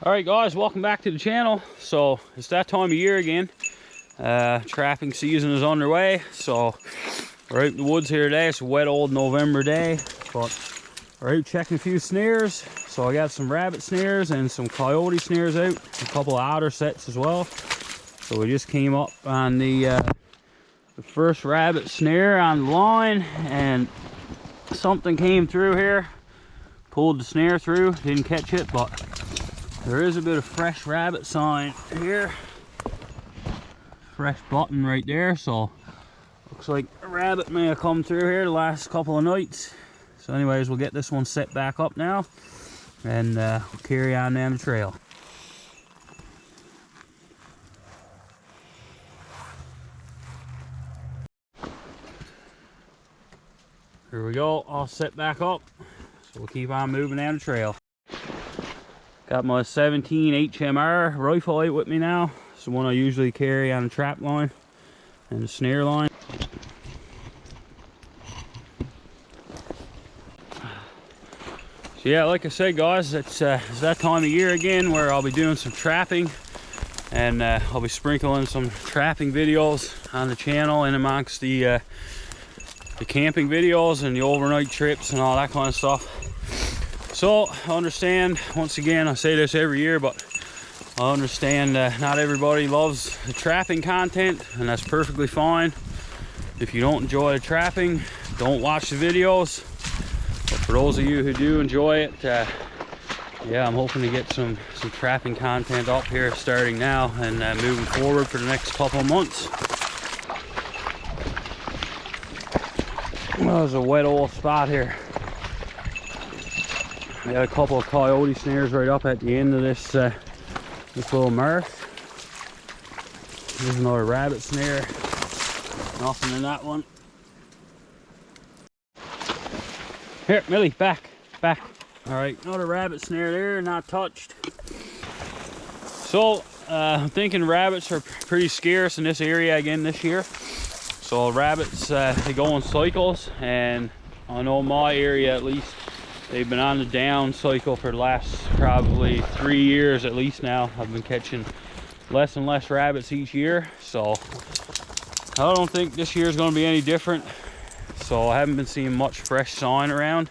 All right guys, welcome back to the channel. So it's that time of year again. Trapping season is underway, so we're out in the woods here today. It's a wet old November day, but we're out checking a few snares. So I got some rabbit snares and some coyote snares out, a couple of otter sets as well. So we just came up on the first rabbit snare on the line, and something came through here, pulled the snare through, didn't catch it, but there is a bit of fresh rabbit sign here. Fresh button right there, so looks like a rabbit may have come through here the last couple of nights. So anyways, we'll get this one set back up now, and we'll carry on down the trail. Here we go, all set back up. So we'll keep on moving down the trail. Got my 17 HMR rifle out with me now. It's the one I usually carry on the trap line and the snare line. So yeah, like I said guys, it's that time of year again where I'll be doing some trapping, and I'll be sprinkling some trapping videos on the channel and amongst the camping videos and the overnight trips and all that kind of stuff. So I understand, once again, I say this every year, but I understand not everybody loves the trapping content, and that's perfectly fine. If you don't enjoy the trapping, don't watch the videos. But for those of you who do enjoy it, yeah, I'm hoping to get some trapping content up here starting now and moving forward for the next couple of months. Well, there's a wet old spot here. We got a couple of coyote snares right up at the end of this this little marsh. There's another rabbit snare. Nothing in that one. Here, Millie, back. All right, another rabbit snare there, not touched. So I'm thinking rabbits are pretty scarce in this area again this year. So rabbits, they go in cycles, and I know my area at least, they've been on the down cycle for the last probably 3 years at least now. I've been catching less and less rabbits each year, so I don't think this year is going to be any different. So I haven't been seeing much fresh sign around,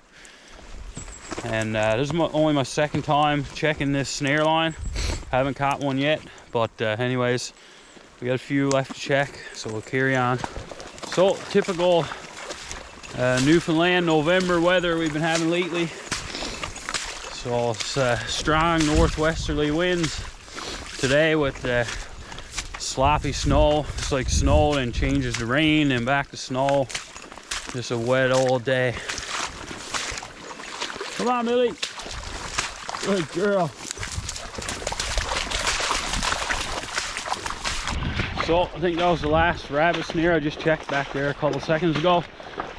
and this is only my second time checking this snare line. I haven't caught one yet, but anyways, we got a few left to check, so we'll carry on. So typical Newfoundland November weather we've been having lately. So it's strong northwesterly winds today with sloppy snow. It's like snow and changes to rain and back to snow. Just a wet old day. Come on, Millie. Good girl. So I think that was the last rabbit snare. I just checked back there a couple seconds ago.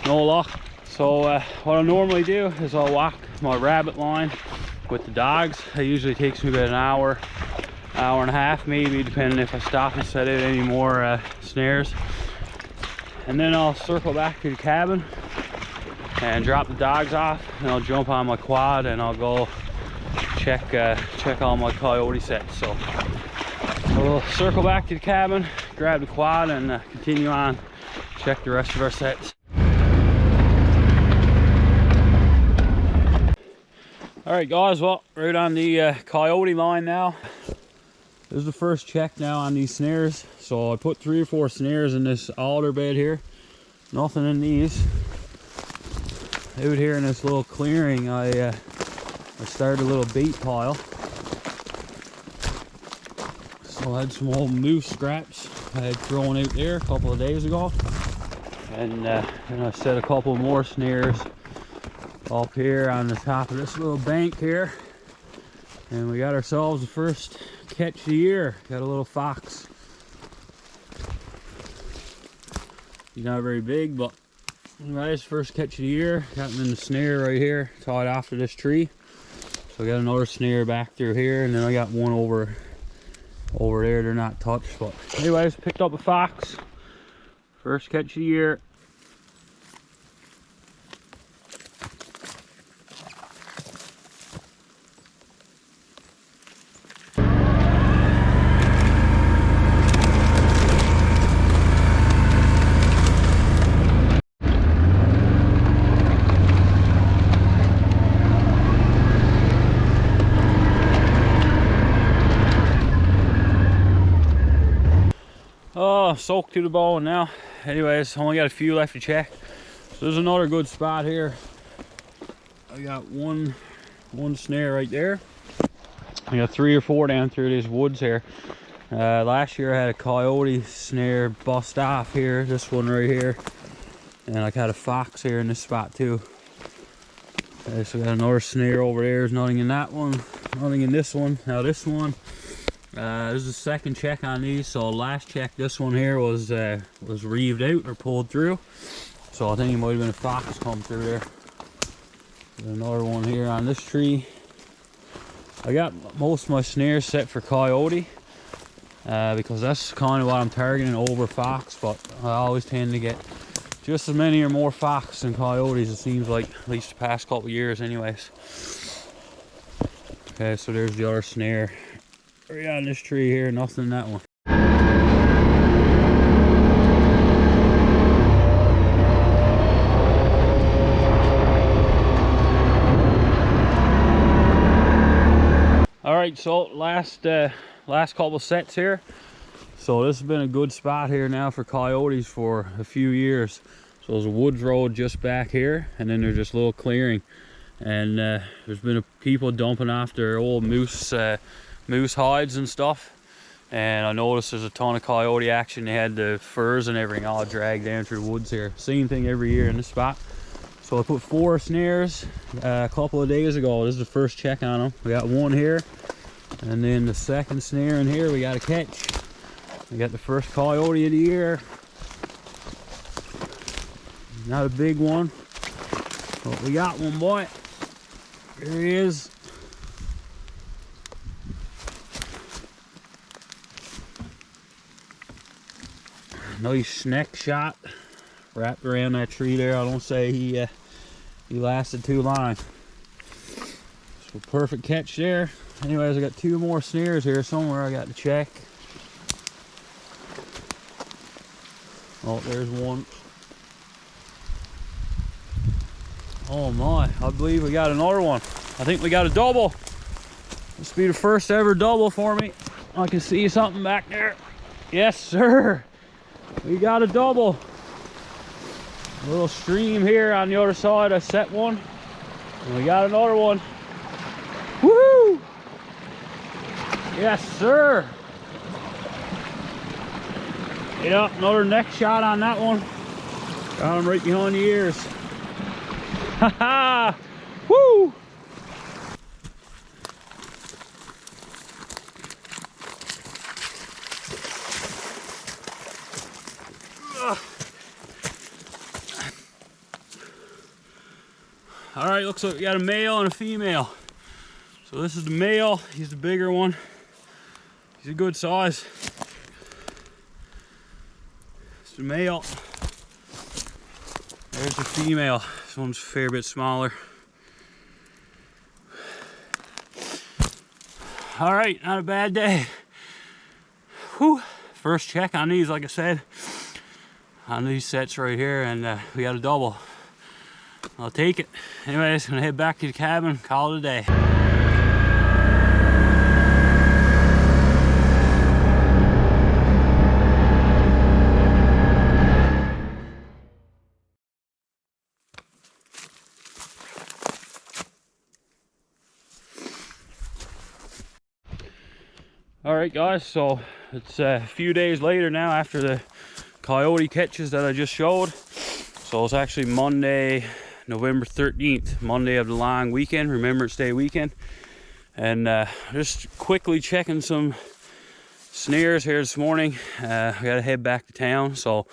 No luck. So what I normally do is I'll walk my rabbit line with the dogs. It usually takes me about an hour and a half maybe, depending if I stop and set out any more snares. And then I'll circle back to the cabin and drop the dogs off, and I'll jump on my quad and I'll go check all my coyote sets. So we'll circle back to the cabin, grab the quad, and continue on, check the rest of our sets. All right guys, well, right on the coyote line now. This is the first check now on these snares. So I put 3 or 4 snares in this alder bed here. Nothing in these. Out here in this little clearing, I started a little bait pile. So I had some old moose scraps I had thrown out there a couple of days ago. And I set a couple more snares up here on the top of this little bank here, and we got ourselves the first catch of the year. Got a little fox. He's not very big, but anyways, first catch of the year. Got him in the snare right here, tied off to this tree. So I got another snare back through here, and then I got one over there. They're not touched, but anyways, picked up a fox. First catch of the year. all soaked to the bone now. Anyways, only got a few left to check. So there's another good spot here. I got one snare right there. I got 3 or 4 down through these woods here. Last year I had a coyote snare bust off here, this one right here. And I got a fox here in this spot too. Okay, so I got another snare over there. There's nothing in that one, nothing in this one. Now this one, this is the second check on these. So last check, this one here was reeved out or pulled through. So I think it might have been a fox come through there. There's another one here on this tree. I got most of my snares set for coyote because that's kind of what I'm targeting over fox, but I always tend to get just as many or more fox than coyotes, it seems like, at least the past couple of years anyways. Okay, so there's the other snare right on this tree here, nothing in that one. Alright, so last couple sets here. So this has been a good spot here now for coyotes for a few years. So there's a woods road just back here, and then there's this little clearing. And there's been people dumping off their old moose hides and stuff. And I noticed there's a ton of coyote action. They had the furs and everything all dragged down through the woods here. Same thing every year in this spot. So I put 4 snares a couple of days ago. This is the first check on them. We got one here, and then the second snare in here we got to catch. We got the first coyote of the year. Not a big one, but we got one, boy. There he is. Nice neck shot wrapped around that tree there. I don't say he lasted too long. So perfect catch there. Anyways, I got 2 more snares here somewhere I got to check. Oh, there's one. Oh my, I believe we got another one. I think we got a double. This will be the first ever double for me. I can see something back there. Yes, sir. We got a double. A little stream here on the other side. I set one. And we got another one. Woohoo! Yes, sir. Yeah, another neck shot on that one. Got him right behind the ears. Ha ha! Woo! All right, looks like we got a male and a female. So this is the male. He's the bigger one. He's a good size. It's the male. There's the female. This one's a fair bit smaller. All right, not a bad day. Whew. First check on these, like I said, on these sets right here, and we got a double. I'll take it. Anyways, gonna head back to the cabin, call it a day. All right, guys, so it's a few days later now after the coyote catches that I just showed. So it's actually Monday, November 13th, Monday of the long weekend, Remembrance Day weekend. And just quickly checking some snares here this morning. I gotta head back to town, so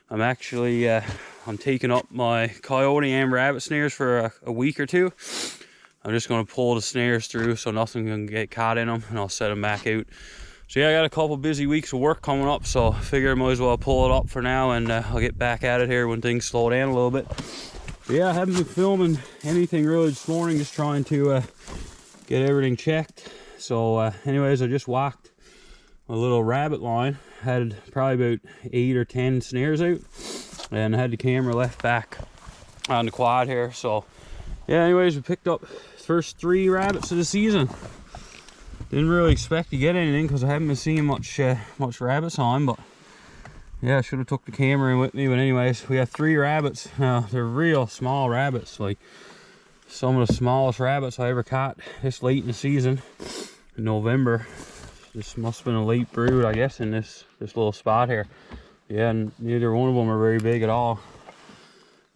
I'm actually I'm taking up my coyote and rabbit snares for a week or two. I'm just going to pull the snares through so nothing can get caught in them, and I'll set them back out. So yeah, I got a couple busy weeks of work coming up, so I figure I might as well pull it up for now, and I'll get back at it here when things slow down a little bit. But yeah, I haven't been filming anything really this morning, just trying to get everything checked. So anyways, I just walked a little rabbit line. Had probably about 8 or 10 snares out, and I had the camera left back on the quad here. So yeah, anyways, we picked up first 3 rabbits of the season. Didn't really expect to get anything because I haven't been seeing much rabbits on, but Yeah, I should have took the camera in with me, but anyways, we have 3 rabbits. Now, they're real small rabbits, like some of the smallest rabbits I ever caught this late in the season, in November. This must have been a late brood, I guess, in this little spot here. Yeah, and neither one of them are very big at all.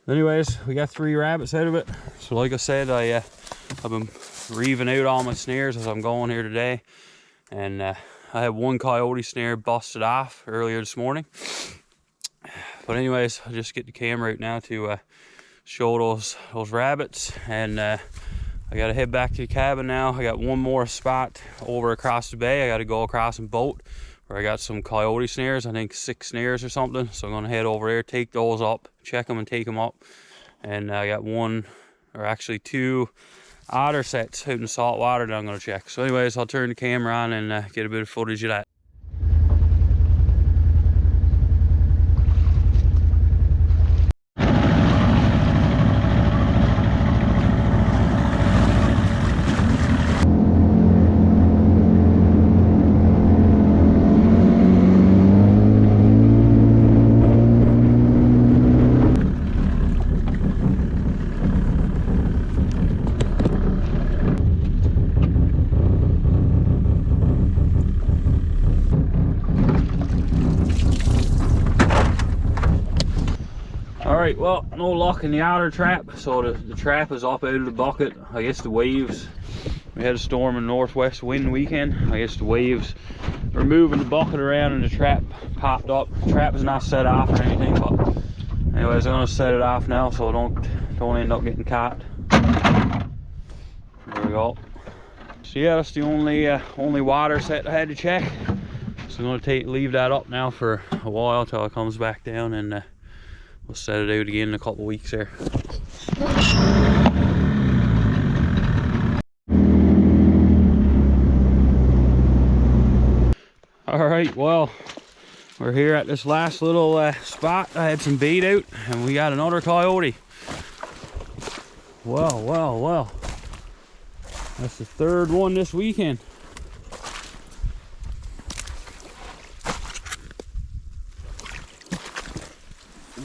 Anyways, we got 3 rabbits out of it. So like I said, I've been reeving out all my snares as I'm going here today. And I had 1 coyote snare busted off earlier this morning. But anyways, I'll just get the camera out now to show those rabbits. And I gotta head back to the cabin now. I got 1 more spot over across the bay. I gotta go across and boat where I got some coyote snares, I think 6 snares or something. So I'm gonna head over there, take those up, check them and take them up. And I got 1, or actually 2 otter sets out in the salt water that I'm gonna check. So anyways, I'll turn the camera on and get a bit of footage of that. Alright, well, no luck in the outer trap, so the trap is up out of the bucket. I guess the waves, we had a storm and northwest wind weekend. I guess the waves were moving the bucket around and the trap popped up. The trap is not set off or anything, but anyways, I'm gonna set it off now so don't end up getting caught. There we go. So yeah, that's the only water set I had to check. So I'm gonna leave that up now for a while till it comes back down, and we'll set it out again in a couple of weeks here. Alright, well, we're here at this last little spot. I had some bait out and we got another coyote. Well. That's the 3rd one this weekend.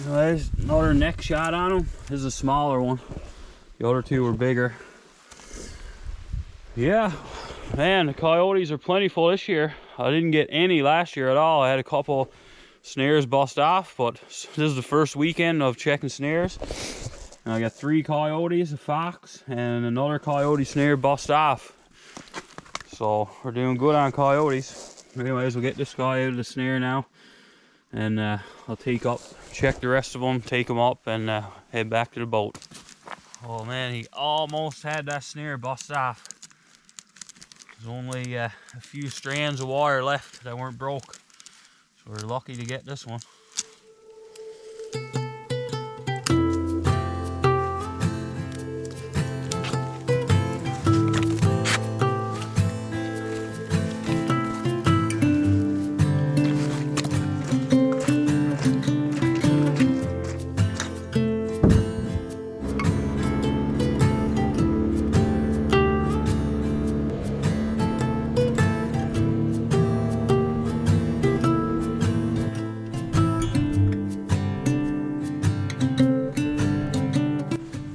There's another neck shot on him. This is a smaller one. The other 2 were bigger. Yeah, man, the coyotes are plentiful this year. I didn't get any last year at all. I had a couple snares bust off, but this is the first weekend of checking snares. And I got 3 coyotes, a fox, and another coyote snare bust off. So we're doing good on coyotes. Anyways, we'll get this guy out of the snare now. And I'll check the rest of them, take them up, and head back to the boat. Oh man, he almost had that snare bust off. There's only a few strands of wire left that weren't broke. So we're lucky to get this one.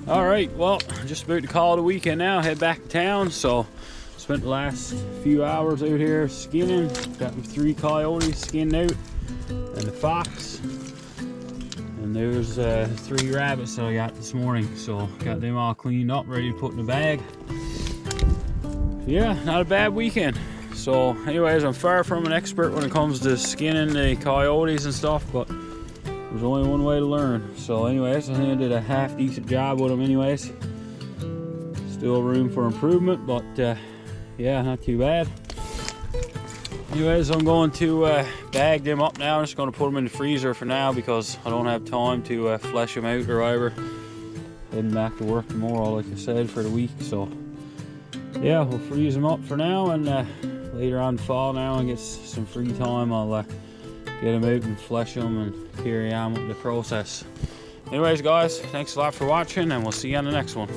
Alright, well, just about to call it a weekend now, head back to town. So spent the last few hours out here skinning. Got my 3 coyotes skinned out and the fox. And there's 3 rabbits that I got this morning. So got them all cleaned up, ready to put in the bag. Yeah, not a bad weekend. So anyways, I'm far from an expert when it comes to skinning the coyotes and stuff, but there's only one way to learn. So anyways, I think I did a half decent job with them anyways. Still room for improvement, but yeah, not too bad. Anyways, I'm going to bag them up now. I'm just going to put them in the freezer for now because I don't have time to flesh them out or whatever. Heading back to work tomorrow, like I said, for the week. So yeah, we'll freeze them up for now, and later on in the fall now, and get some free time, I'll get them out and flesh them and carry on with the process. Anyways guys, thanks a lot for watching, and we'll see you on the next one.